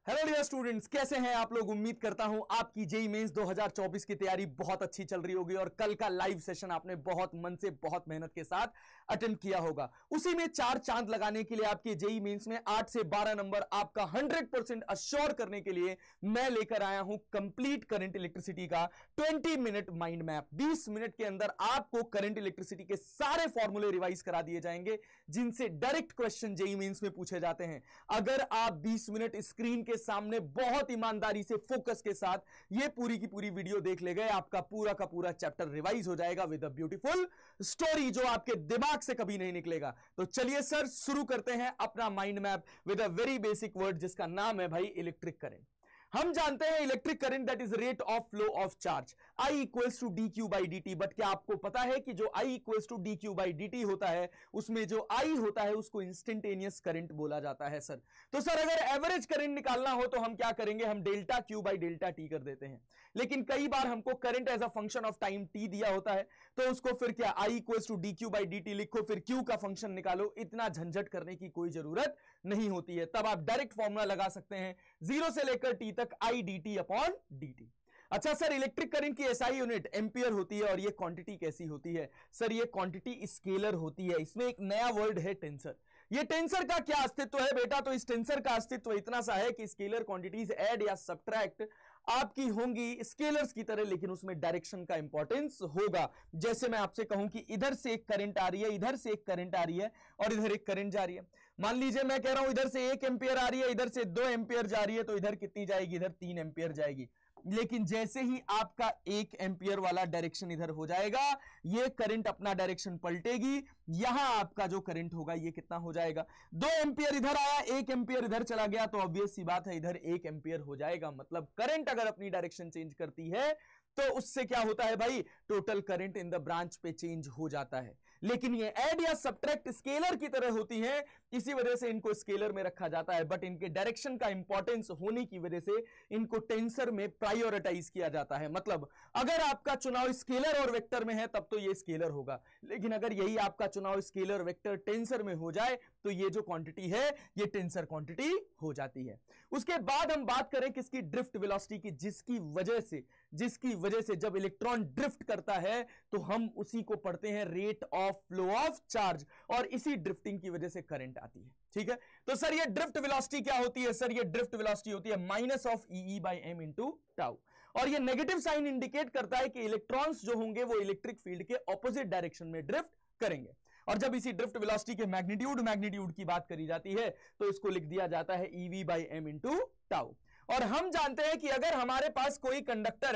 Hello dear students, कैसे हैं आप लोग। उम्मीद करता हूं आपकी जेईई मेंस 2024 की तैयारी बहुत अच्छी चल रही होगी और कल का लाइव सेशन आपने बहुत मन से बहुत मेहनत के साथ अटेंड किया होगा। उसी में 4 चांद लगाने के लिए आपके जेईई मेंस में 8 से 12 नंबर आपका 100% अश्योर करने के लिए मैं लेकर आया हूं कंप्लीट करंट इलेक्ट्रिसिटी का 20 मिनट माइंड मैप। 20 मिनट के अंदर आपको करंट इलेक्ट्रिसिटी के सारे फॉर्मूले रिवाइज करा दिए जाएंगे जिनसे डायरेक्ट क्वेश्चन जेईई मेंस में पूछे जाते हैं। अगर आप 20 मिनट स्क्रीन के सामने बहुत ईमानदारी से फोकस के साथ ये पूरी की पूरी वीडियो देख ले गए, आपका पूरा का पूरा चैप्टर रिवाइज हो जाएगा विद अ ब्यूटीफुल स्टोरी जो आपके दिमाग से कभी नहीं निकलेगा। तो चलिए सर शुरू करते हैं अपना mind map with a very basic word जिसका नाम है भाई इलेक्ट्रिक करंट। हम जानते हैं electric current that is rate of flow of charge I equals to D Q by D T. But क्या आपको पता है कि जो I equals to D Q by D T होता है उसमें जो I होता है उसको इंस्टेंटेनियस करंट बोला जाता है सर। तो सर अगर एवरेज करंट निकालना हो तो हम क्या करेंगे, हम delta Q by delta T कर देते हैं। लेकिन कई बार हमको current as a function of time T दिया होता है तो उसको फिर क्या I equals to D Q by D T लिखो, फिर क्यू का फंक्शन निकालो। इतना झंझट करने की कोई जरूरत नहीं होती है। तब आप डायरेक्ट फॉर्मूला लगा सकते हैं 0 से लेकर टी तक I D T upon D T. अच्छा सर इलेक्ट्रिक करंट की एसआई यूनिट एम्पियर होती है और ये क्वांटिटी कैसी होती है सर, ये क्वांटिटी स्केलर होती है। इसमें एक नया वर्ड है टेंसर। ये टेंसर का क्या अस्तित्व है बेटा, तो इस टेंसर का अस्तित्व इतना सा है कि स्केलर क्वांटिटीज ऐड या सब्ट्रैक्ट आपकी होंगी स्केलर्स की तरह, लेकिन उसमें डायरेक्शन का इंपॉर्टेंस होगा। जैसे मैं आपसे कहूं कि इधर से एक करंट आ रही है, इधर से एक करंट आ रही है और इधर एक करंट जा रही है। मान लीजिए मैं कह रहा हूं इधर से 1 एम्पियर आ रही है, इधर से 2 एम्पियर जा रही है, तो इधर कितनी जाएगी, इधर 3 एम्पियर जाएगी। लेकिन जैसे ही आपका 1 एम्पियर वाला डायरेक्शन इधर हो जाएगा, ये करंट अपना डायरेक्शन पलटेगी, यहां आपका जो करंट होगा ये कितना हो जाएगा, 2 एम्पियर इधर आया, 1 एम्पियर इधर चला गया, तो ऑब्वियस सी बात है इधर 1 एम्पियर हो जाएगा। मतलब करंट अगर अपनी डायरेक्शन चेंज करती है तो उससे क्या होता है भाई, total current in the branch पे चेंज हो जाता है। लेकिन ये ऐड या सब्ट्रैक्ट स्केलर की तरह होती है, इसी वजह से इनको स्केलर में रखा जाता है। बट इनके डायरेक्शन का इंपॉर्टेंस होने की वजह से इनको टेंसर में प्रायोरिटाइज किया जाता है। मतलब अगर आपका चुनाव स्केलर और वेक्टर में है तब तो ये स्केलर होगा, लेकिन अगर यही आपका चुनाव स्केलर वेक्टर टेंसर में हो जाए तो ये जो क्वांटिटी है ये टेंसर क्वांटिटी हो जाती है। उसके बाद हम बात करें किसकी, ड्रिफ्ट वेलोसिटी की, जिसकी वजह से जब इलेक्ट्रॉन ड्रिफ्ट करता है तो हम उसी को पढ़ते हैं rate of flow of charge, और इसी ड्रिफ्टिंग की वजह से करंट आती है। ठीक है, तो सर ये ड्रिफ्ट वेलोसिटी क्या होती है, सर ये ड्रिफ्ट वेलोसिटी होती है minus of E by M into tau. और ये नेगेटिव साइन इंडिकेट करता है कि इलेक्ट्रॉन्स जो होंगे वो इलेक्ट्रिक फील्ड के ऑपोजिट डायरेक्शन में ड्रिफ्ट करेंगे। और जब इसी ड्रिफ्ट वेलोसिटी के मैग्नीट्यूड की बात करी जाती है तो इसको लिख दिया जाता है EV by M into tau. और हम जानते हैं कि अगर हमारे पास कोई कंडक्टर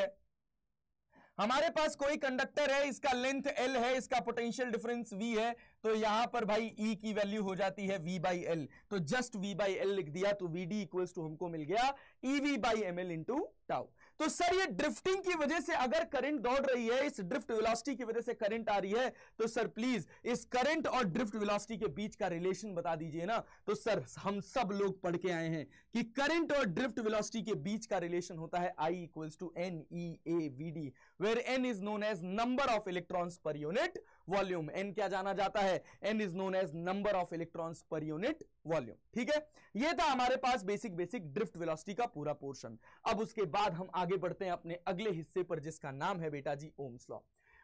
है, इसका लेंथ L है, इसका पोटेंशियल डिफरेंस V है, तो यहां पर भाई E की वैल्यू हो जाती है V बाई L। तो जस्ट V बाई L लिख दिया तो VD इक्वल्स टू हमको मिल गया EV by ML into tau. तो सर ये ड्रिफ्टिंग की वजह से अगर करंट दौड़ रही है, इस ड्रिफ्ट वेलोसिटी की वजह से करंट आ रही है, तो सर प्लीज इस करंट और ड्रिफ्ट वेलोसिटी के बीच का रिलेशन बता दीजिए ना। तो सर हम सब लोग पढ़ के आए हैं कि करंट और ड्रिफ्ट वेलोसिटी के बीच का रिलेशन होता है I equals to NEAVD, where N is known as number of electrons per unit volume। N क्या जाना जाता है, N is known as number of electrons per unit volume। ठीक है, ये था हमारे पास बेसिक ड्रिफ्ट वेलोसिटी का पूरा पोर्शन। अब उसके बाद हम आगे बढ़ते हैं अपने अगले हिस्से पर जिसका नाम है बेटा जी ओम्स लॉ।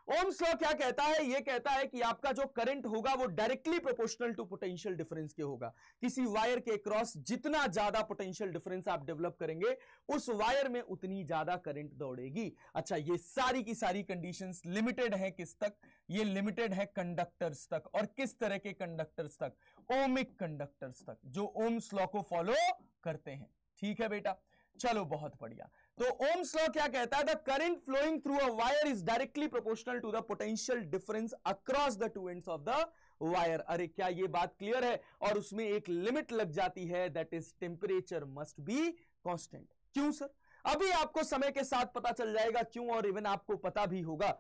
ओम्स लॉ क्या कहता है, यह कहता है कि आपका जो करंट होगा वो directly proportional to potential difference के होगा। किसी वायर के क्रॉस जितना ज्यादा पोटेंशियल डिफरेंस आप डेवलप करेंगे उस वायर में उतनी ज्यादा करंट दौड़ेगी। अच्छा, ये सारी की सारी कंडीशंस लिमिटेड है किस तक, ये लिमिटेड है कंडक्टर्स तक। और किस तरह के कंडक्टर्स तक, ओमिक कंडक्टर्स तक, जो ओम्स लॉ को फॉलो करते हैं। ठीक है बेटा, चलो बहुत बढ़िया। तो ओम्स लॉ क्या कहता है, the current flowing through a wire is directly proportional to the potential difference across the two ends of the wire. अरे क्या ये बात क्लियर है, और उसमें एक लिमिट लग जाती है, that is temperature must be constant. क्यों सर, अभी आपको समय के साथ पता चल जाएगा क्यों, और इवन आपको पता भी होगा।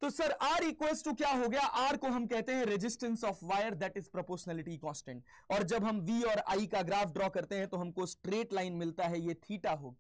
तो सर R इक्वल्स टू क्या हो गया, R को हम कहते हैं resistance of wire, that is proportionality constant. और जब हम V और I का ग्राफ ड्रॉ करते हैं तो हमको स्ट्रेट लाइन मिलता है, ये थीटा हो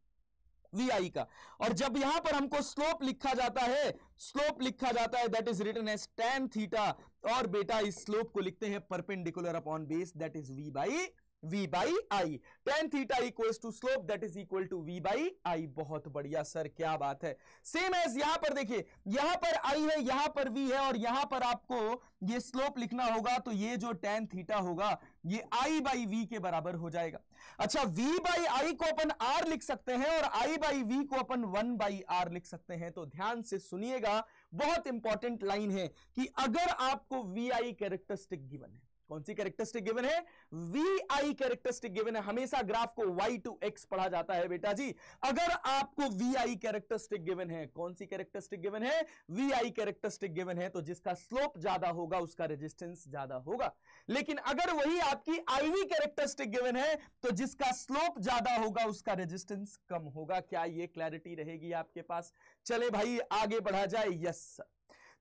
VI का। और जब यहां पर हमको स्लोप लिखा जाता है that is written as tan theta, और बेटा इस स्लोप को लिखते हैं perpendicular upon base, that is V by v by i, tan theta equals to slope that is equal to v by i। बहुत बढ़िया सर, क्या बात है। सेम एज यहां पर देखिए, यहां पर i है, यहां पर v है, और यहां पर आपको ये स्लोप लिखना होगा, तो ये जो tan थीटा होगा ये i by v के बराबर हो जाएगा। अच्छा, v by i को अपन r लिख सकते हैं और i by v को अपन 1 by r लिख सकते हैं। तो ध्यान से सुनिएगा, बहुत इंपॉर्टेंट लाइन है कि अगर आपको vi कैरेक्टरिस्टिक गिवन है, कौन सी कैरेक्टरिस्टिक गिवन है? vi कैरेक्टरिस्टिक गिवन है। हमेशा ग्राफ को y to x पढ़ा जाता है बेटा जी। अगर आपको vi कैरेक्टरिस्टिक गिवन है, कौन सी कैरेक्टरिस्टिक गिवन है? vi कैरेक्टरिस्टिक गिवन है, तो जिसका स्लोप ज्यादा होगा उसका रेजिस्टेंस ज्यादा होगा। लेकिन अगर वही आपकी iv कैरेक्टरिस्टिक गिवन है, तो जिसका स्लोप ज्यादा होगा उसका रेजिस्टेंस कम होगा। क्या ये क्लैरिटी रहेगी आपके पास? चले भाई आगे बढ़ा जाए। Yes sir.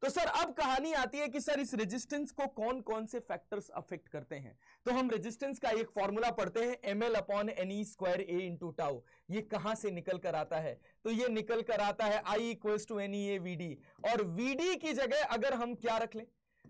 तो सर अब कहानी आती है कि सर इस रेजिस्टेंस को कौन कौन से फैक्टर्स अफेक्ट करते हैं। तो हम रेजिस्टेंस का एक फॉर्मूला पढ़ते हैं, ml upon ne square a into tau. ये कहां से निकल कर आता है? तो ये निकल कर आता है I equals to NEA VD। और VD की जगह अगर हम क्या रख लें?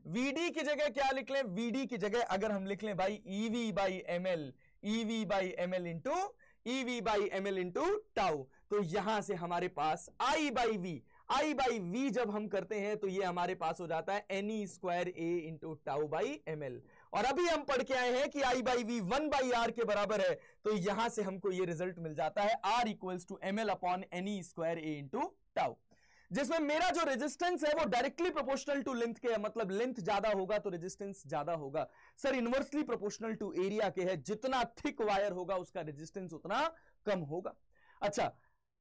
VD की जगह क्या लिख लें? VD की जगह अगर हम लिख लें भाई EV by ML, EV by ML into EV by ML into tau, तो यहां से हमारे पास I by V, I by V जब हम करते हैं तो ये हमारे पास हो जाता है NE square A into tau by ML। और अभी हम पढ़ के आए हैं कि I by V 1 by R के बराबर है, तो यहां से हमको ये रिजल्ट मिल जाता है R equals to ML upon NE square A into tau, जिसमें मेरा जो रेजिस्टेंस है वो डायरेक्टली प्रोपोर्शनल टू लेंथ के है। मतलब लेंथ ज्यादा होगा तो रेजिस्टेंस ज्यादा होगा। Sir inversely proportional to area के है, जितना थिक वायर होगा उसका रेजिस्टेंस उतना कम होगा। अच्छा,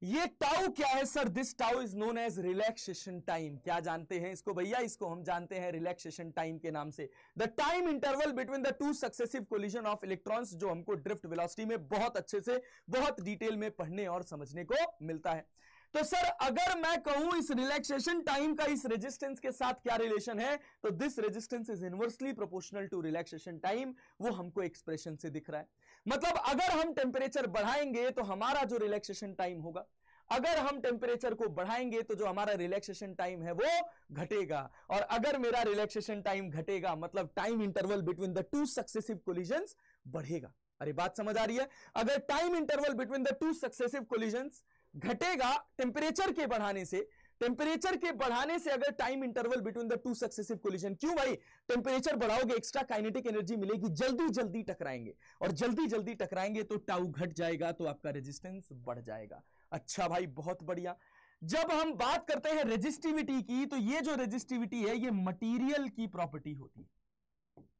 ये टाउ क्या है sir? This tau is known age relaxation time. क्या जानते हैं इसको भैया? इसको हम जानते हैं रिलैक्सेशन टाइम के नाम से। The time interval between the two successive collision of electrons, जो हमको ड्रिफ्ट वेलोसिटी में बहुत अच्छे से, बहुत डिटेल में पढ़ने और समझने को मिलता है। तो सर अगर मैं कहूं इस रिलैक्सेशन टाइम का इस रेजिस्टेंस के साथ क्या रिलेशन है, तो this resistance is inversely proportional to relaxation time. वो हमको एक्सप्रेशन से दिख रहा है। मतलब अगर हम टेम्परेचर बढ़ाएंगे तो हमारा जो रिलैक्सेशन टाइम होगा, अगर हम टेम्परेचर को बढ़ाएंगे तो जो हमारा रिलैक्सेशन टाइम है वो घटेगा। और अगर मेरा रिलैक्सेशन टाइम घटेगा मतलब time interval between the two successive collisions बढ़ेगा। अरे बात समझ आ रही है? अगर time interval between the two successive collisions घटेगा टेम्परेचर के बढ़ाने से, टेम्परेचर के बढ़ाने से अगर time interval between the two successive collision, क्यों भाई? टेम्परेचर बढ़ाओगे एक्स्ट्रा काइनेटिक एनर्जी मिलेगी, जल्दी जल्दी टकराएंगे, और जल्दी जल्दी टकराएंगे तो टाउ घट जाएगा, तो आपका रेजिस्टेंस बढ़ जाएगा। अच्छा भाई बहुत बढ़िया। जब हम बात करते हैं रेजिस्टिविटी की, तो ये जो रेजिस्टिविटी है ये मटीरियल की प्रॉपर्टी होती है।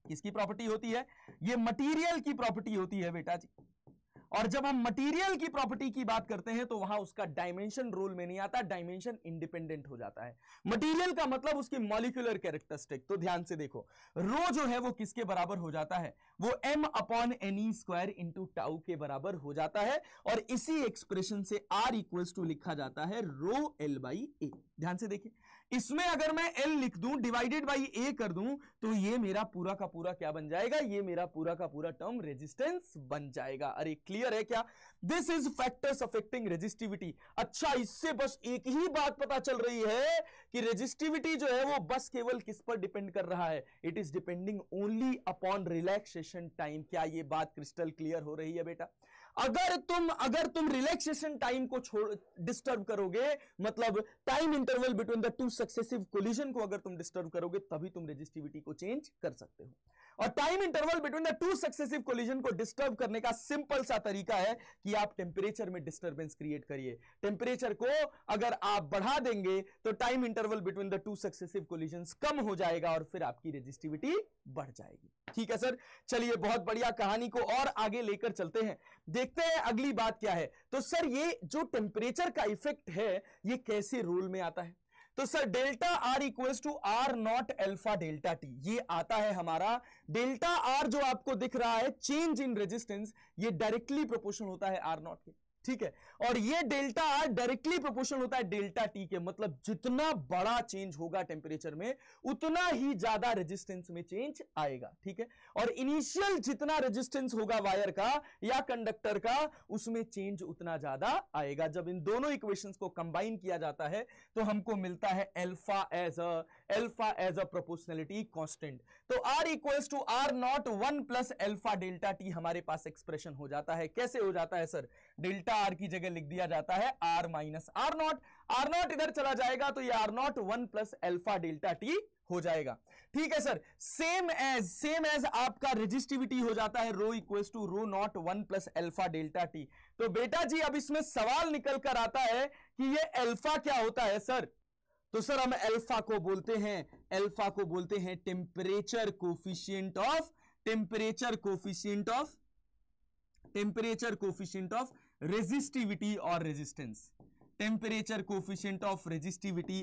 किसकी प्रॉपर्टी होती है? ये मटीरियल की प्रॉपर्टी होती है बेटा जी। और जब हम मटेरियल की प्रॉपर्टी की बात करते हैं तो वहां उसका डायमेंशन रोल में नहीं आता, डायमेंशन इंडिपेंडेंट हो जाता है। मटेरियल का मतलब उसकी मॉलिक्यूलर कैरेक्टरिस्टिक। तो ध्यान से देखो, रो जो है वो किसके बराबर हो जाता है? वो m upon NE square into tau के बराबर हो जाता है। और इसी एक्सप्रेशन से R इक्वल्स टू लिखा जाता है रो L बाई A। ध्यान से देखिए, इसमें अगर मैं L लिख दूं डिवाइडेड बाई A कर दूं, तो ये मेरा पूरा का पूरा क्या बन जाएगा? ये मेरा पूरा का पूरा टर्म रेजिस्टेंस बन जाएगा। अरे क्लियर है क्या? This is factors affecting resistivity. अच्छा, इससे बस एक ही बात पता चल रही है कि रेजिस्टिविटी जो है वो बस केवल किस पर डिपेंड कर रहा है? It is depending only upon relaxation time. क्या ये बात क्रिस्टल क्लियर हो रही है बेटा? अगर तुम रिलैक्सेशन टाइम को डिस्टर्ब करोगे, मतलब time interval between the two successive collision को अगर तुम डिस्टर्ब करोगे, तभी तुम रेजिस्टिविटी को चेंज कर सकते हो। और time interval between the two successive collision को डिस्टर्ब करने का सिंपल सा तरीका है कि आप टेम्परेचर में डिस्टर्बेंस क्रिएट करिए। टेम्परेचर को अगर आप बढ़ा देंगे तो time interval between the two successive collisions कम हो जाएगा और फिर आपकी रेजिस्टिविटी बढ़ जाएगी। ठीक है सर, चलिए बहुत बढ़िया, कहानी को और आगे लेकर चलते हैं, देखते हैं अगली बात क्या है। तो सर ये जो टेम्परेचर का इफेक्ट है ये कैसे रोल में आता है? तो sir delta R equals to R not alpha delta T, ये आता है हमारा। डेल्टा आर जो आपको दिख रहा है चेंज इन रेजिस्टेंस, ये डायरेक्टली प्रोपोर्शनल होता है आर नॉट के। ठीक है, और ये डेल्टा आर डायरेक्टली प्रोपोर्शनल होता है डेल्टा टी के, मतलब जितना बड़ा चेंज होगा टेम्परेचर में उतना ही ज्यादा रेजिस्टेंस में चेंज आएगा। ठीक है, और इनिशियल जितना रेजिस्टेंस होगा वायर का या कंडक्टर का उसमें चेंज उतना ज्यादा आएगा। जब इन दोनों इक्वेशंस को कंबाइन किया जाता है तो हमको मिलता है alpha as a proportionality constant. तो R equals to R not 1 plus alpha delta T हमारे पास एक्सप्रेशन हो जाता है। कैसे हो जाता है सर? डेल्टा R की जगह लिख दिया जाता है R माइनस R नॉट इधर चला जाएगा तो ये R not 1 plus alpha delta T हो जाएगा। ठीक है सर, सेम एज आपका रेजिस्टिविटी हो जाता है rho equals to rho naught 1 plus alpha delta T. तो बेटा जी अब इसमें सवाल निकल कर आता है कि ये अल्फा क्या होता है सर? तो सर हम अल्फा को बोलते हैं टेम्परेचर कोफिशिएंट ऑफ रेजिस्टिविटी और resistance. Temperature coefficient of resistivity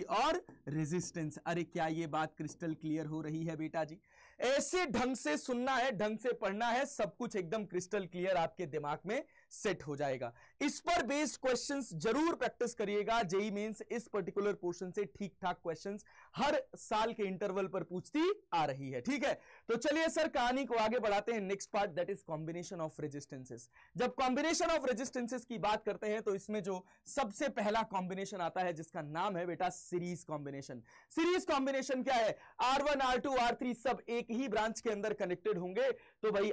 और रेजिस्टेंस। अरे क्या ये बात क्रिस्टल क्लियर हो रही है बेटा जी? ऐसे ढंग से सुनना है, ढंग से पढ़ना है, सब कुछ एकदम क्रिस्टल क्लियर आपके दिमाग में सेट हो जाएगा। इस पर बेस्ड क्वेश्चंस जरूर प्रैक्टिस करिएगा। जेईई मेंस इस पर्टिकुलर पोर्शन से ठीक ठाक क्वेश्चंस हर साल के इंटरवल पर पूछती आ रही है। ठीक है, तो चलिए सर कहानी को आगे बढ़ाते हैं। Next part that is combination of resistances. जब कॉम्बिनेशन ऑफ रेजिस्टेंसेस की बात करते हैं तो इसमें जो सबसे पहला कॉम्बिनेशन आता है जिसका नाम है बेटा सीरीज कॉम्बिनेशन। सीरीज कॉम्बिनेशन क्या है? R1 R2 R3 सब एक ही ब्रांच के अंदर कनेक्टेड होंगे तो भाई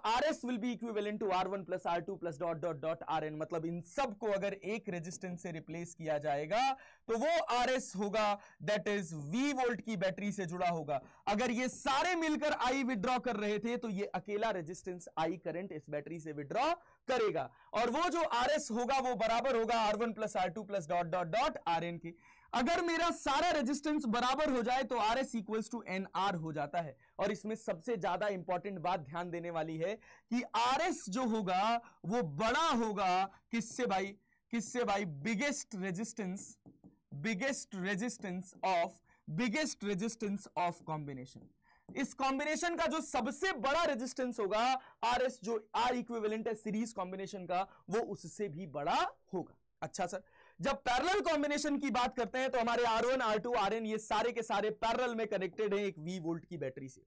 RS will be equivalent to R1 plus R2 plus dot dot dot RN। मतलब इन सब को अगर एक रेजिस्टेंस से रिप्लेस किया जाएगा तो वो RS होगा, दैट इज V वोल्ट की बैटरी से जुड़ा होगा। अगर ये सारे मिलकर I विड्रॉ कर रहे थे तो ये अकेला रेजिस्टेंस I करंट इस बैटरी से विड्रॉ करेगा, और वो जो RS होगा वो बराबर होगा R1 plus R2 plus dot dot dot RN की। अगर मेरा सारा रेजिस्टेंस बराबर हो जाए तो RS इक्वल्स टू NR हो जाता है। और इसमें सबसे ज्यादा इंपॉर्टेंट बात ध्यान देने वाली है कि RS जो होगा वो बड़ा होगा किससे भाई? Biggest resistance of combination. इस कॉम्बिनेशन का जो सबसे बड़ा रेजिस्टेंस होगा RS, जो R इक्विवेलेंट है सीरीज कॉम्बिनेशन का, वो उससे भी बड़ा होगा। अच्छा सर, जब पैरेलल कॉम्बिनेशन की बात करते हैं तो हमारे R1 R2 RN ये सारे के सारे पैरेलल में कनेक्टेड हैं एक V वोल्ट की बैटरी से।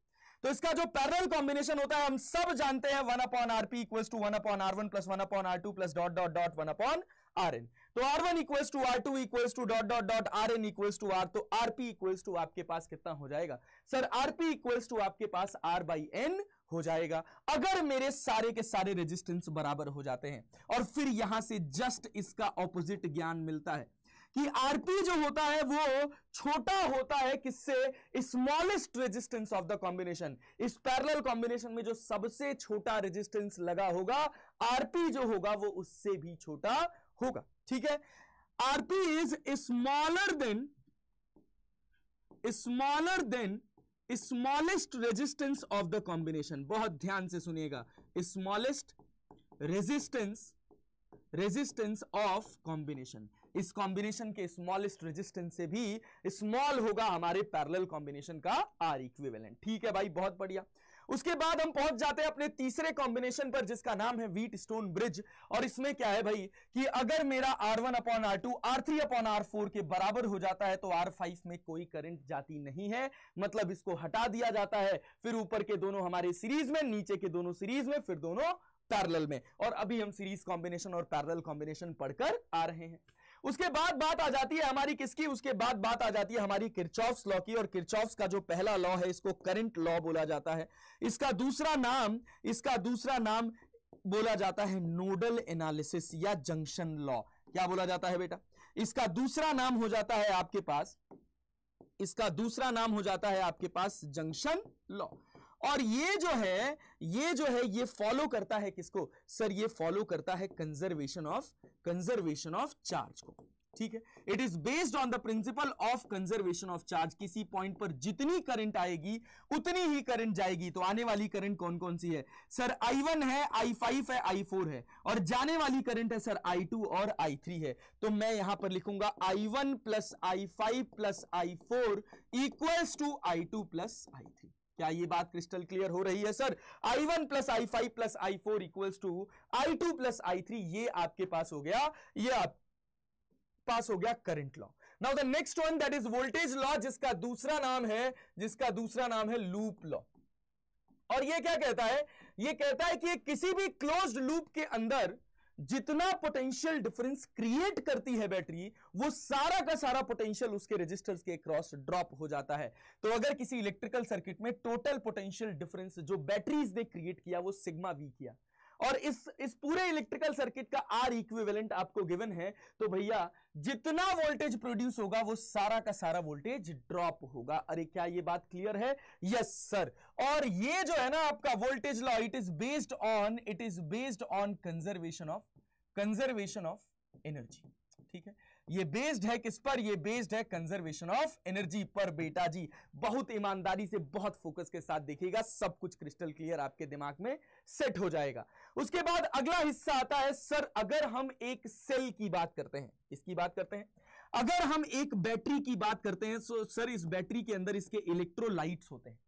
तो इसका जो पैरेलल कॉम्बिनेशन होता है हम सब जानते हैं 1/RP equals to 1/R1 plus 1/R2 plus dot dot dot 1/RN। तो R1 equals to R2 equals to dot dot dot RN equals to R। तो RP इक्वल्स टू आपके पास कितना हो जाएगा सर? RP इक्वल्स टू आपके पास R by N हो जाएगा अगर मेरे सारे के सारे रेजिस्टेंस बराबर हो जाते हैं। और फिर यहां से जस्ट इसका ऑपोजिट ज्ञान मिलता है कि आरपी जो होता है वो छोटा होता है किससे? Smallest resistance of the combination. इस पैरेलल कॉम्बिनेशन में जो सबसे छोटा रेजिस्टेंस लगा होगा आरपी जो होगा वो उससे भी छोटा होगा। ठीक है, RP is smaller than smallest resistance of the combination. बहुत ध्यान से सुनिएगा, स्मॉलेस्ट रेजिस्टेंस ऑफ कॉम्बिनेशन। इस कॉम्बिनेशन के स्मॉलेस्ट रेजिस्टेंस से भी स्मॉल होगा हमारे पैरेलल कॉम्बिनेशन का आर इक्विवेलेंट। ठीक है भाई, बहुत बढ़िया। उसके बाद हम पहुंच जाते हैं अपने तीसरे कॉम्बिनेशन पर जिसका नाम है व्हीट स्टोन ब्रिज। और इसमें क्या है भाई कि अगर मेरा R1 upon R2 R3 upon R4 के बराबर हो जाता है तो R5 में कोई करंट जाती नहीं है, मतलब इसको हटा दिया जाता है। फिर ऊपर के दोनों हमारे सीरीज में, नीचे के दोनों सीरीज में, फिर दोनों पैरेलल में। और अभी हम सीरीज कॉम्बिनेशन और पैरेलल कॉम्बिनेशन पढ़कर आ रहे हैं। उसके बाद बात आ जाती है हमारी किसकी? उसके बाद बात आ जाती है हमारी किरचॉफ्स लॉ की। और किरचॉफ्स का जो पहला लॉ है इसको करंट लॉ बोला जाता है। इसका दूसरा नाम बोला जाता है नोडल एनालिसिस या जंक्शन लॉ। क्या बोला जाता है बेटा? इसका दूसरा नाम हो जाता है आपके पास जंक्शन लॉ। और ये जो है ये फॉलो करता है किसको सर? ये फॉलो करता है कंजर्वेशन ऑफ चार्ज को। ठीक है, it is based on the principle of conservation of charge. किसी पॉइंट पर जितनी करंट आएगी उतनी ही करंट जाएगी। तो आने वाली करंट कौन कौन सी है सर? I1 है, I5 है, I4 है। और जाने वाली करंट है सर I2 और I3 है। तो मैं यहां पर लिखूंगा I1 plus I5 plus I4 equals to I2 plus I3। क्या ये बात क्रिस्टल क्लियर हो रही है sir? I1 plus I5 plus I4 equals to I2 plus I3, ये आपके पास हो गया, ये आप पास हो गया current law. Now the next one that is voltage law, जिसका दूसरा नाम है लूप लॉ। और ये क्या कहता है? ये कहता है कि किसी भी क्लोज्ड लूप के अंदर जितना पोटेंशियल डिफरेंस क्रिएट करती है बैटरी, वो सारा का सारा पोटेंशियल उसके रेजिस्टर्स के क्रॉस ड्रॉप हो जाता है। तो अगर किसी इलेक्ट्रिकल सर्किट में टोटल पोटेंशियल डिफरेंस जो बैटरीज ने क्रिएट किया वो सिग्मा वी किया, और इस पूरे इलेक्ट्रिकल सर्किट का आर इक्विवेलेंट आपको गिवन है, तो भैया जितना वोल्टेज प्रोड्यूस होगा वो सारा का सारा वोल्टेज ड्रॉप होगा। अरे क्या ये बात क्लियर है? Yes sir. और ये जो है ना आपका voltage law, it is based on conservation of energy. ठीक है, ये बेस्ड है किस पर? ये बेस्ड है कंजर्वेशन ऑफ एनर्जी पर। बेटा जी बहुत ईमानदारी से, बहुत फोकस के साथ देखिएगा, सब कुछ क्रिस्टल क्लियर आपके दिमाग में सेट हो जाएगा। उसके बाद अगला हिस्सा आता है सर, अगर हम एक सेल की बात करते हैं, इसकी बात करते हैं, अगर हम एक बैटरी की बात करते हैं, तो सर इस बैटरी के अंदर इसके इलेक्ट्रोलाइट्स होते हैं।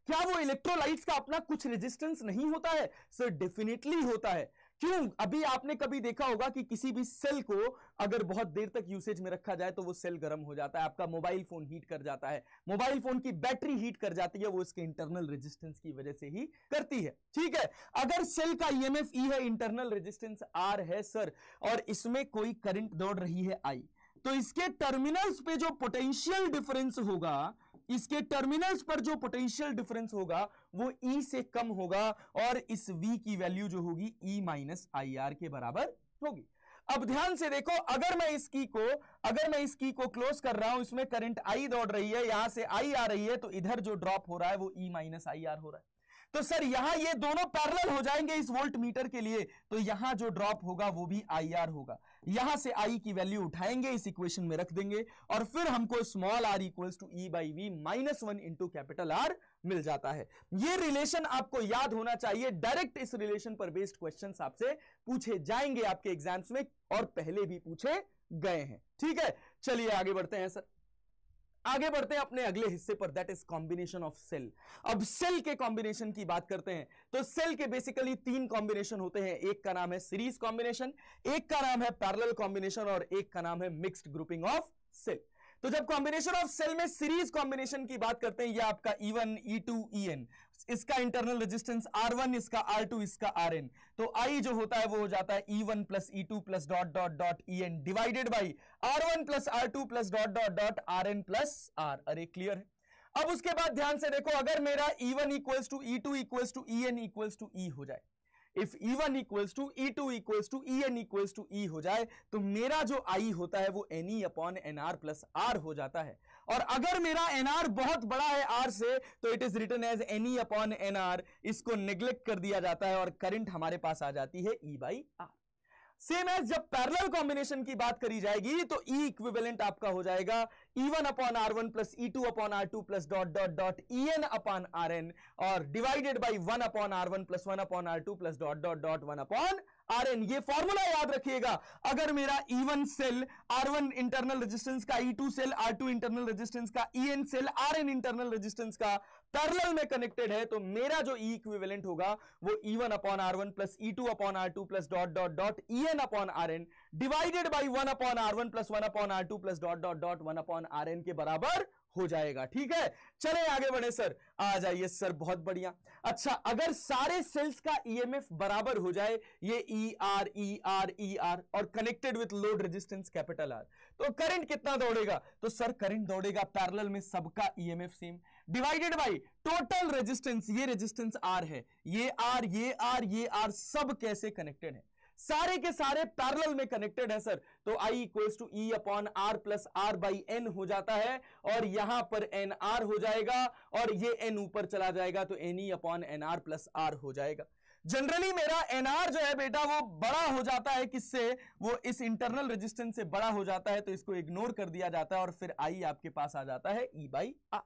क्या वो इलेक्ट्रोलाइट्स का अपना कुछ रेजिस्टेंस नहीं होता है? सर डेफिनेटली होता है। क्यों? अभी आपने कभी देखा होगा कि किसी भी सेल को अगर बहुत देर तक यूसेज में रखा जाए तो वो सेल गर्म हो जाता है। आपका मोबाइल फोन हीट कर जाता है, मोबाइल फोन की बैटरी हीट कर जाती है, वो इसके इंटरनल रेजिस्टेंस की वजह से ही करती है। ठीक है, अगर सेल का ईएमएफ ई है, इंटरनल रेजिस्टेंस आर है सर, और इसमें कोई करंट दौड़ रही है आई, तो इसके टर्मिनल्स पे जो पोटेंशियल डिफरेंस होगा, इसके टर्मिनल्स पर जो पोटेंशियल डिफरेंस होगा वो E से कम होगा, और इस V की वैल्यू जो होगी E माइनस IR के बराबर होगी। अब ध्यान से देखो, अगर मैं इस की को क्लोज कर रहा हूं, इसमें करंट I दौड़ रही है, यहां से I आ रही है, तो इधर जो ड्रॉप हो रहा है वो E माइनस IR हो रहा है। तो सर यहां ये दोनों पैरेलल हो जाएंगे इस वोल्ट मीटर के लिए, तो यहां जो ड्रॉप होगा वो भी IR होगा। यहां से I की वैल्यू उठाएंगे, इस इक्वेशन में रख देंगे, और फिर हमको small r equals to E by V minus 1 into capital R मिल जाता है। ये रिलेशन आपको याद होना चाहिए। डायरेक्ट इस रिलेशन पर बेस्ड क्वेश्चंस आपसे पूछे जाएंगे आपके एग्जाम्स में, और पहले भी पूछे गए हैं। ठीक है, चलिए आगे बढ़ते हैं सर, आगे बढ़ते हैं अपने अगले हिस्से पर, that is combination of cell. अब सेल के कॉम्बिनेशन की बात करते हैं, तो सेल के बेसिकली 3 कॉम्बिनेशन होते हैं। एक का नाम है सीरीज कॉम्बिनेशन, एक का नाम है पैरेलल कॉम्बिनेशन, और एक का नाम है मिक्स्ड ग्रुपिंग ऑफ सेल। तो जब कॉम्बिनेशन ऑफ सेल में सीरीज कॉम्बिनेशन की बात करते हैं, ये आपका E1, E2, En, इसका इंटरनल रेजिस्टेंस R1, इसका R2, इसका Rn, तो I जो होता है वो हो जाता है E1 plus E2 plus dot dot dot En divided by R1 plus R2 plus dot dot dot Rn plus R। अरे क्लियर है? अब उसके बाद ध्यान से देखो, अगर मेरा E1 equals to E2 equals to En equals to E हो जाए, if E1 equals to E2 equals to En equals to E हो जाए, तो मेरा जो I होता है वो Ne upon NR plus R हो जाता है। और अगर मेरा NR बहुत बड़ा है R से, तो it is written as Ne upon NR, इसको नेग्लेक्ट कर दिया जाता है और करंट हमारे पास आ जाती है E by R। Same as जब पैरेलल कॉम्बिनेशन की बात करी जाएगी, तो E इक्विवेलेंट आपका हो जाएगा E1 upon R1 plus E2 upon R2 plus dot dot dot En upon Rn, और divided by 1 upon R1 plus 1 upon R2 plus dot dot dot 1 upon Rn। ये फॉर्मूला याद रखिएगा। अगर मेरा E1 cell R1 internal resistance का, E2 cell R2 internal resistance का, En cell Rn internal resistance का parallel में कनेक्टेड है, तो मेरा जो E इक्विवेलेंट होगा वो E1 upon R1 plus E2 upon R2 plus dot dot dot En upon Rn divided by 1 upon R1 plus 1 upon R2 plus dot dot dot 1 upon Rn के बराबर हो जाएगा। ठीक है, चले आगे बढ़े सर, आ जाइए सर, बहुत बढ़िया। अच्छा, अगर सारे सेल्स का ईएमएफ बराबर हो जाए, ये ER ER ER और connected with load resistance capital R, तो करंट कितना दौड़ेगा? तो सर करंट दौड़ेगा पैरेलल में सबका EMF same, divided by total resistance, ये रेजिस्टेंस R है, ये R, ये R, ये R सब कैसे कनेक्टेड है? सारे के सारे पैरेलल में कनेक्टेड है सर, तो I equals to E upon R plus R by N हो जाता है, और यहां पर NR हो जाएगा, और ये N ऊपर चला जाएगा, तो Ne upon NR plus R हो जाएगा। जनरली मेरा NR जो है बेटा वो बड़ा हो जाता है, किससे? वो इस इंटरनल रेजिस्टेंस से बड़ा हो जाता है, तो इसको इग्नोर कर दिया जाता है, और फिर I आपके पास आ जाता है E बाई R।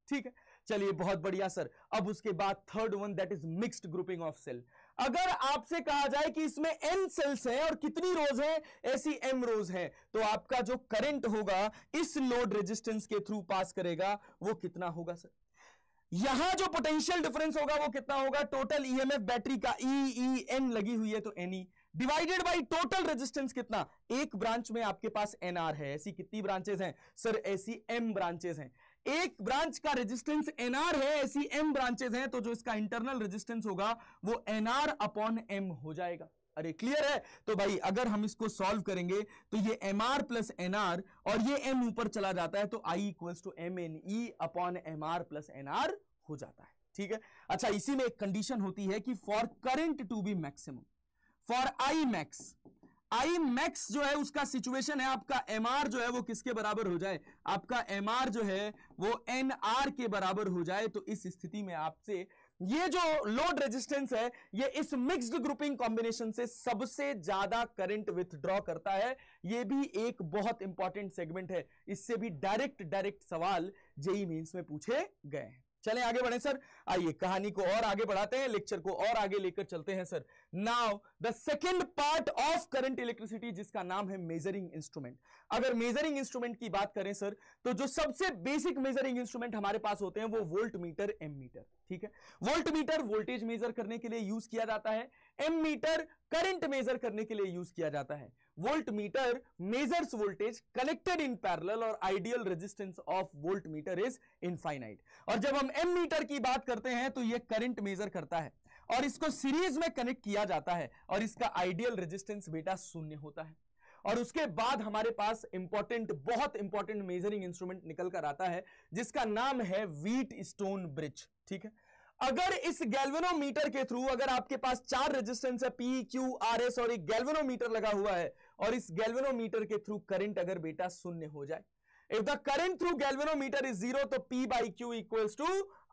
ठीक है, चलिए बहुत बढ़िया सर। अब उसके बाद third one, that is mixed grouping of cell. अगर आपसे कहा जाए कि इसमें n सेल्स हैं और कितनी रोज हैं, ऐसी m रोज हैं, तो आपका जो करंट होगा इस लोड रेजिस्टेंस के थ्रू पास करेगा वो कितना होगा सर? यहां जो पोटेंशियल डिफरेंस होगा वो कितना होगा, टोटल ईएमएफ बैटरी का ई एन लगी हुई है तो NE divided by total resistance कितना, एक ब्रांच में आपके पास एनआर है, ऐसी कितनी ब्रांचेस हैं सर, ऐसी एम ब्रांचेस हैं, एक ब्रांच का रेजिस्टेंस एनआर है, ऐसी एम ब्रांचेस हैं, तो जो इसका इंटरनल रेजिस्टेंस होगा वो एनआर अपॉन एम हो जाएगा। अरे क्लियर है, तो भाई अगर हम इसको सॉल्व करेंगे तो ये M R plus N R और ये एम ऊपर चला जाता है तो I equals to M N E upon M R plus N R हो जाता है। ठीक है, अच्छा इसी में एक कंडीशन होती है कि for current to be maximum, for I max जो है उसका सिचुएशन है आपका एम आर जो है वो किसके बराबर हो जाए, आपका एम आर जो है वो एन आर के बराबर हो जाए, तो इस स्थिति में आपसे ये जो लोड रेजिस्टेंस है ये इस मिक्स्ड ग्रुपिंग कॉम्बिनेशन से सबसे ज्यादा करंट विथड्रॉ करता है। ये भी एक बहुत इंपॉर्टेंट सेगमेंट है, इससे भी डायरेक्ट सवाल जेईई मेंस में पूछे गए हैं। चलें आगे बढ़ें सर, आइए कहानी को और आगे बढ़ाते हैं, लेक्चर को और आगे लेकर चलते हैं sir. Now the second part of current electricity जिसका नाम है मेजरिंग इंस्ट्रूमेंट। अगर मेजरिंग इंस्ट्रूमेंट की बात करें सर तो जो सबसे बेसिक मेजरिंग इंस्ट्रूमेंट हमारे पास होते हैं वो वोल्ट मीटर, एम मीटर। ठीक है, वोल्ट मीटर वोल्टेज मेजर करने के लिए यूज किया जाता है, एम मीटर करंट मेजर करने के लिए यूज किया जाता है। Volt meter measures voltage connected in parallel और ideal resistance of volt meter is infinite. और जब हम एम मीटर की बात करते हैं तो यह करंट मेजर करता है और इसको सीरीज में कनेक्ट किया जाता है और इसका आइडियल रेजिस्टेंस बेटा 0 होता है। और उसके बाद हमारे पास बहुत इंपॉर्टेंट मेजरिंग इंस्ट्रूमेंट निकल कर आता है जिसका नाम है व्हीट स्टोन ब्रिज। ठीक है, अगर इस गैल्वेनोमीटर के थ्रू अगर आपके पास 4 रेजिस्टेंस है पी क्यू आर एस और एक गैल्वेनोमीटर लगा हुआ है और इस गैल्वेनोमीटर के थ्रू करंट अगर बेटा 0 हो जाए, if the current through galvanometer is 0 तो P by Q equals to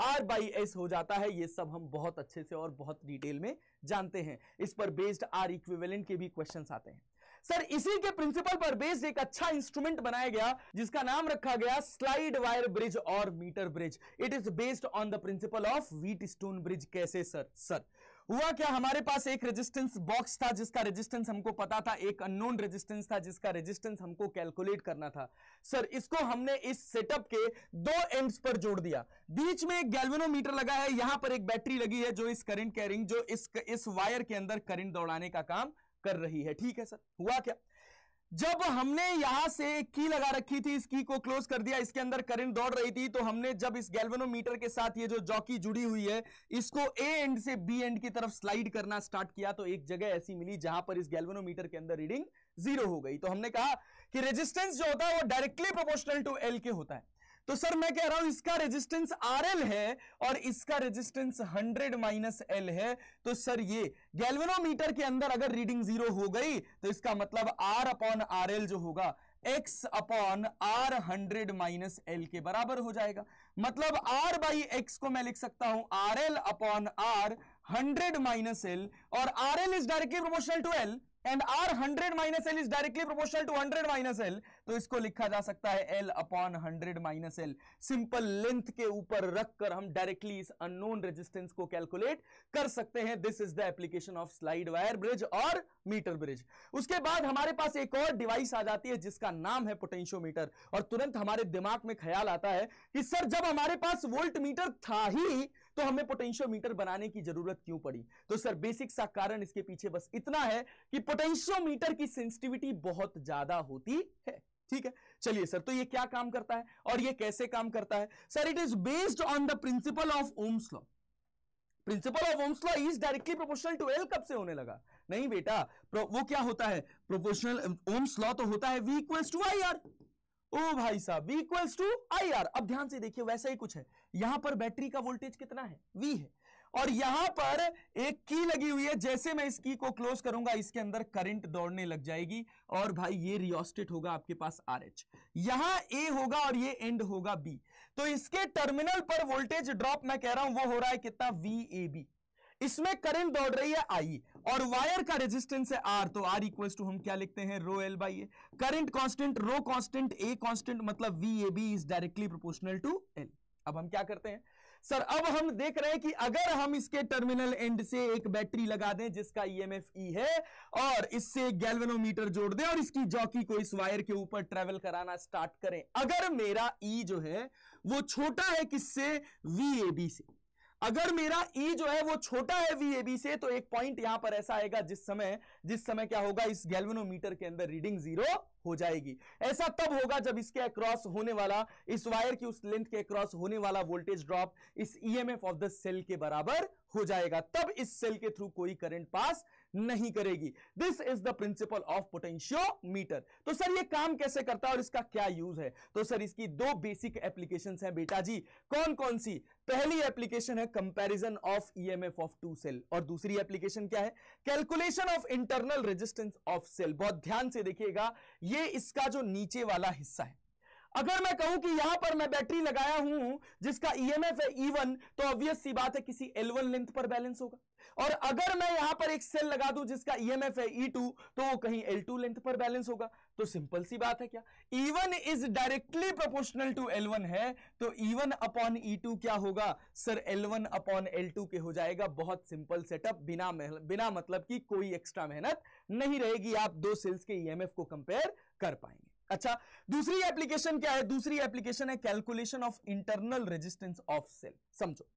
R by S हो जाता है। ये सब हम बहुत अच्छे से और बहुत डिटेल में जानते हैं, इस पर बेस्ड R इक्विवेलेंट के भी क्वेश्चंस आते हैं सर। इसी के प्रिंसिपल पर बेस्ड एक अच्छा इंस्ट्रूमेंट बनाया गया जिसका नाम रखा गया स्लाइड वायर ब्रिज और metre bridge. It is based on the principle of Wheatstone bridge. कैसे सर हुआ क्या, हमारे पास एक रेजिस्टेंस बॉक्स था जिसका रेजिस्टेंस हमको पता था, एक अननोन रेजिस्टेंस था जिसका रेजिस्टेंस हमको कैलकुलेट करना था सर। इसको हमने इस सेटअप के 2 एंड्स पर जोड़ दिया, बीच में एक गैल्वेनोमीटर लगा है, यहां पर एक बैटरी लगी है जो इस करंट कैरिंग जो इस वायर के अंदर करंट दौड़ाने का काम कर रही है। ठीक है सर, हुआ क्या, जब हमने यहां से की लगा रखी थी, इस की को क्लोज कर दिया, इसके अंदर करंट दौड़ रही थी, तो हमने जब इस गैल्वेनोमीटर के साथ ये जो जॉकी जुड़ी हुई है इसको ए एंड से बी एंड की तरफ स्लाइड करना स्टार्ट किया तो एक जगह ऐसी मिली जहां पर इस गैल्वेनोमीटर के अंदर रीडिंग 0 हो गई। तो हमने कहा कि रेजिस्टेंस जो होता है वो डायरेक्टली प्रोपोर्शनल टू एल के होता है। तो सर मैं कह रहा हूं इसका रेजिस्टेंस RL है और इसका रेजिस्टेंस 100 माइनस L है, तो सर ये गैल्वेनोमीटर के अंदर अगर रीडिंग 0 हो गई तो इसका मतलब R अपॉन RL जो होगा X upon R 100 minus L के बराबर हो जाएगा। मतलब R बाई X को मैं लिख सकता हूं RL upon R 100 minus L और RL is directly proportional to L and R 100 minus L is directly proportional to 100 minus L, तो इसको लिखा जा सकता है L upon 100 minus L। Simple length के ऊपर रखकर हम डायरेक्टली इस अननोन रेजिस्टेंस को कैलकुलेट कर सकते हैं। This is the application of slide wire bridge और मीटर ब्रिज। उसके बाद हमारे पास एक और डिवाइस आ जाती है जिसका नाम है पोटेंशियोमीटर, और तुरंत हमारे दिमाग में ख्याल आता है कि सर जब हमारे पास वोल्ट मीटर था ही तो हमें पोटेंशियोमीटर बनाने की जरूरत क्यों पड़ी। तो सर बेसिक सा कारण इसके पीछे बस इतना है कि पोटेंशियोमीटर की सेंसिटिविटी बहुत ज्यादा होती है। ठीक है, चलिए सर, तो ये क्या काम करता है और ये कैसे काम करता है sir. It is based on the principle of Ohm's law. Principle of Ohm's law is directly proportional to L कब से होने लगा, नहीं बेटा, वो क्या होता है, प्रोपोर्शनल ओम्स लॉ तो होता है V equals to I R. ओ भाई साहब, V equals to I R. अब ध्यान से देखिए वैसा ही कुछ है, यहां पर बैटरी का वोल्टेज कितना है, V है, और यहां पर एक की लगी हुई है, जैसे मैं इस की को क्लोज करूंगा इसके अंदर करंट दौड़ने लग जाएगी और भाई ये रियोस्टेट होगा आपके पास RH, यहां A होगा और ये एंड होगा B। तो इसके टर्मिनल पर वोल्टेज ड्रॉप मैं कह रहा हूं वो हो रहा है कितना, VAB। इसमें करंट दौड़ रही है I और वायर का रेजिस्टेंस है R, तो R इक्वल्स टू हम क्या लिखते हैं, rho L by A. Current constant, rho constant, A constant, मतलब VAB is directly proportional to L। अब हम क्या करते हैं सर अब हम देख रहे हैं कि अगर हम इसके टर्मिनल एंड से एक बैटरी लगा दें जिसका ईएमएफ ई है और इससे एक गैल्वेनोमीटर जोड़ दें और इसकी जॉकी को इस वायर के ऊपर ट्रेवल कराना स्टार्ट करें, अगर मेरा ई जो है वो छोटा है किससे, वीएबी से, अगर मेरा ई जो है वो छोटा है वीएबी से, तो एक पॉइंट यहां पर ऐसा आएगा जिस समय क्या होगा, इस गैल्वेनोमीटर के अंदर रीडिंग 0 हो जाएगी। ऐसा तब होगा जब इसके अक्रॉस होने वाला, इस वायर की उस लेंथ के अक्रॉस होने वाला वोल्टेज ड्रॉप इस ईएमएफ ऑफ द सेल के बराबर हो जाएगा, तब इस सेल के थ्रू कोई करंट पास नहीं करेगी। This is the principle of potentiometer. तो सर ये काम कैसे करता है और इसका क्या यूज है? तो सर इसकी दो बेसिक एप्लीकेशंस हैं बेटा जी। कौन कौन सी? पहली एप्लीकेशन है comparison of EMF of two cell, और दूसरी एप्लीकेशन क्या है, calculation of internal resistance of cell. बहुत ध्यान से देखिएगा, ये इसका जो नीचे वाला हिस्सा है, अगर मैं कहूं कि यहां पर मैं बैटरी लगाया हूं जिसका ईएमएफ है E1, तो ऑब्वियस सी बात है किसी L1 लेंथ पर बैलेंस होगा, और अगर मैं यहां पर एक सेल लगा दूं जिसका ईएमएफ है E2, तो वो कहीं L2 लेंथ पर बैलेंस होगा। तो सिंपल सी बात है, क्या E1 is directly proportional to L1 है, तो E1 अपॉन E2 क्या होगा सर, L1 अपॉन L2 के हो जाएगा। बहुत सिंपल सेटअप, बिना मतलब की कोई एक्स्ट्रा मेहनत नहीं रहेगी, आप दो सेल्स के ईएमएफ को कंपेयर कर पाएंगे। अच्छा, दूसरी एप्लीकेशन क्या है? दूसरी एप्लीकेशन है calculation of internal resistance of cell. समझो,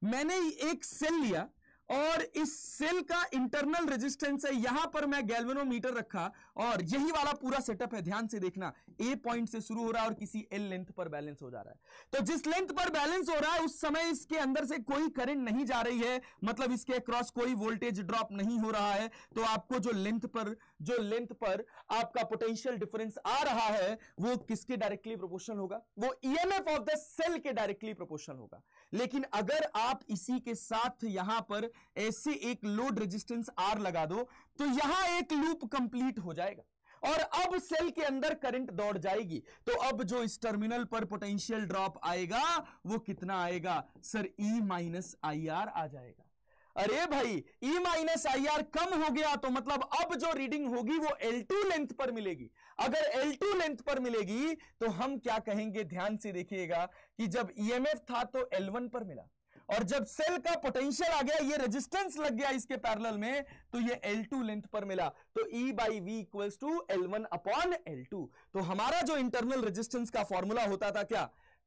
मैंने एक सेल लिया और इस सेल का इंटरनल रेजिस्टेंस है, यहां पर मैं गैल्वेनोमीटर रखा और यही वाला पूरा सेटअप है, ध्यान से देखना, ए पॉइंट से शुरू हो रहा है और किसी एल लेंथ पर बैलेंस हो जा रहा है। तो जिस लेंथ पर बैलेंस हो रहा है उस समय इसके अंदर से कोई करंट नहीं जा रही है, मतलब इसके क्रॉस कोई वोल्टेज ड्रॉप नहीं हो रहा है, तो आपको जो लेंथ पर आपका पोटेंशियल डिफरेंस आ रहा है वो किसके डायरेक्टली प्रोपोर्शनल होगा, वो ईएमएफ ऑफ द सेल के डायरेक्टली प्रोपोर्शनल होगा। लेकिन अगर आप इसी के साथ यहां पर ऐसे एक लोड रेजिस्टेंस R लगा दो, तो यहां एक लूप कंप्लीट हो जाएगा और अब सेल के अंदर करंट दौड़ जाएगी। तो अब जो इस टर्मिनल पर पोटेंशियल ड्रॉप आएगा वो कितना आएगा सर, E माइनस IR आ जाएगा। अरे भाई, E माइनस IR कम हो गया तो मतलब अब जो रीडिंग होगी वो L2 लेंथ पर मिलेगी। अगर L2 लेंथ पर मिलेगी तो हम क्या कहेंगे, ध्यान से देखिएगा कि जब EMF था तो L1 पर मिला, और जब सेल का पोटेंशियल आ गया, ये रेजिस्टेंस लग गया इसके पैरेलल में, तो ये L2 लेंथ पर मिला। तो E by V equals to L1 upon L2। तो हमारा जो इंटरनल रेजिस्टेंस का फॉर्मूला होता था,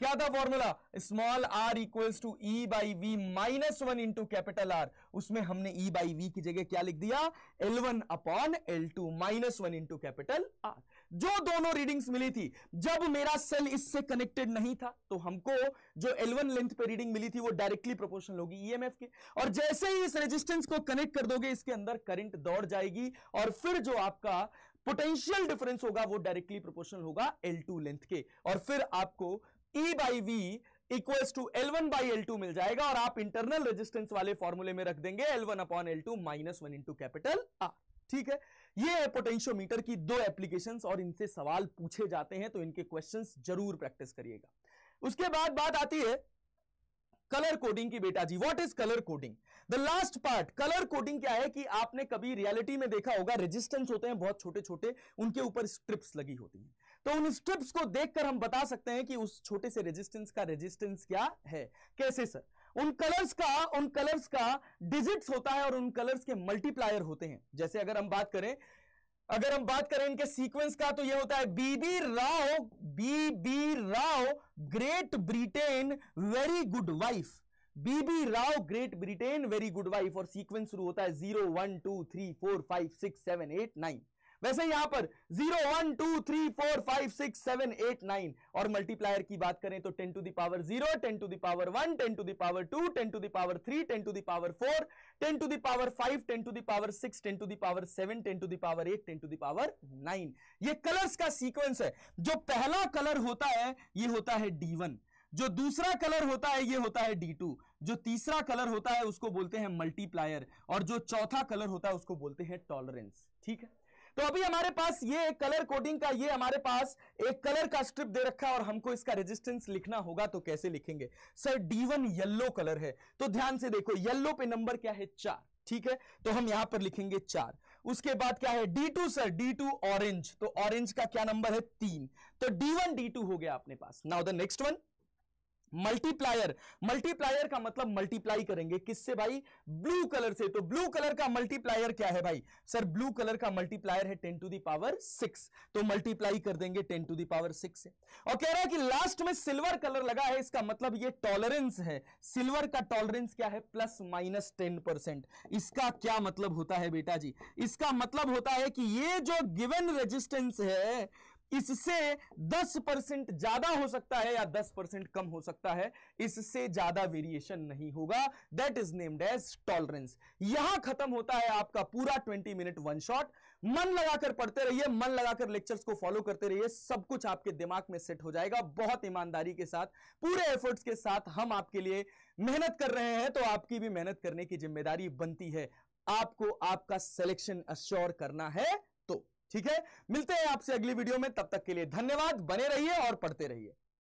क्या था formula, small r equals to E by V minus 1 into capital R। उसमें हमने E बाई V की जगह क्या लिख दिया, L1 upon L2 minus 1 into capital R। जो दोनों रीडिंग्स मिली थी, जब मेरा सेल इससे कनेक्टेड नहीं था तो हमको जो L1 लेंथ पे रीडिंग मिली थी वो डायरेक्टली प्रोपोर्शनल होगी ईएमएफ के, और जैसे ही इस रेजिस्टेंस को कनेक्ट कर दोगे इसके अंदर करंट दौड़ जाएगी, और फिर जो आपका पोटेंशियल डिफरेंस होगा वो डायरेक्टली प्रोपोर्शनल होगा L2 लेंथ के, और फिर आपको E by V equals to L1 by L2 मिल जाएगा, और आप इंटरनल रेजिस्टेंस वाले फॉर्मूले में रख देंगे L1 upon L2 minus 1 into capital R। ठीक है, ये है पोटेंशियोमीटर की दो एप्लीकेशंस, और इनसे सवाल पूछे जाते हैं तो इनके क्वेश्चंस जरूर प्रैक्टिस करिएगा। उसके बाद बात आती है कलर कोडिंग की। बेटा जी, what is colour coding? The last part. Colour coding क्या है कि आपने कभी रियलिटी में देखा होगा, रेजिस्टेंस होते हैं बहुत छोटे छोटे, उनके ऊपर स्ट्रिप्स लगी होती हैं, तो उन स्ट्रिप्स को देखकर हम बता सकते हैं कि उस छोटे से रेजिस्टेंस का रेजिस्टेंस क्या है। कैसे सर? उन कलर्स का डिजिट्स होता है और उन कलर्स के मल्टीप्लायर होते हैं। जैसे अगर हम बात करें इनके सीक्वेंस का, तो ये होता है B B Rao Great Britain very good wife, B B Rao Great Britain very good wife, और सीक्वेंस शुरू होता है 0 1 2 3 4 5 6 7 8 9। वैसे यहां पर 0 1 2 3 4 5 6 7 8 9, और मल्टीप्लायर की बात करें तो 10 to the power 0, 10 to the power 1, 10 to the power 2, 10 to the power 3, 10 to the power 4, 10 to the power 5, 10 to the power 6, 10 to the power 7, 10 to the power 8, 10 to the power 9। ये colours का sequence है। जो पहला colour होता है ये होता है D1, जो दूसरा कलर होता है ये होता है D2, जो तीसरा कलर होता है उसको बोलते हैं मल्टीप्लायर, और जो चौथा कलर होता है उसको बोलते हैं टॉलरेंस। ठीक है, तो अभी हमारे पास ये कलर कोडिंग का, ये हमारे पास एक कलर का स्ट्रिप दे रखा है और हमको इसका रेजिस्टेंस लिखना होगा, तो कैसे लिखेंगे सर? D1 येलो कलर है, तो ध्यान से देखो, येलो पे नंबर क्या है 4। ठीक है, तो हम यहां पर लिखेंगे 4। उसके बाद क्या है D2 सर? D2 ऑरेंज, तो ऑरेंज का क्या नंबर है 3, तो D1 D2 हो गया अपने पास। Now the next one, multiplier, multiplier का मतलब मल्टीप्लाई करेंगे किससे भाई, ब्लू कलर से। तो ब्लू कलर का मल्टीप्लायर क्या है भाई, सर ब्लू कलर का मल्टीप्लायर है 10 टू द पावर 6, तो मल्टीप्लाई कर देंगे 10 टू द पावर 6 से। और कह रहा है कि लास्ट में सिल्वर कलर लगा है, इसका मतलब ये टॉलरेंस है, सिल्वर का टॉलरेंस क्या है, +-10%। इसका क्या मतलब होता है बेटा जी, इसका मतलब होता है कि ये जो गिवन रेजिस्टेंस है इससे 10% ज्यादा हो सकता है या 10% कम हो सकता है, इससे ज्यादा वेरिएशन नहीं होगा, that is named as tolerance. यहां खत्म होता है आपका पूरा 20 मिनट वन शॉट। मन लगाकर पढ़ते रहिए, मन लगाकर लेक्चर्स को फॉलो करते रहिए, सब कुछ आपके दिमाग में सेट हो जाएगा। बहुत ईमानदारी के साथ, पूरे एफर्ट्स के साथ हम आपके लिए मेहनत कर रहे हैं, तो आपकी भी मेहनत करने की जिम्मेदारी बनती है, आपको आपका सिलेक्शन अश्योर करना है। तो ठीक है, मिलते हैं आपसे अगली वीडियो में, तब तक के लिए धन्यवाद, बने रहिए और पढ़ते रहिए।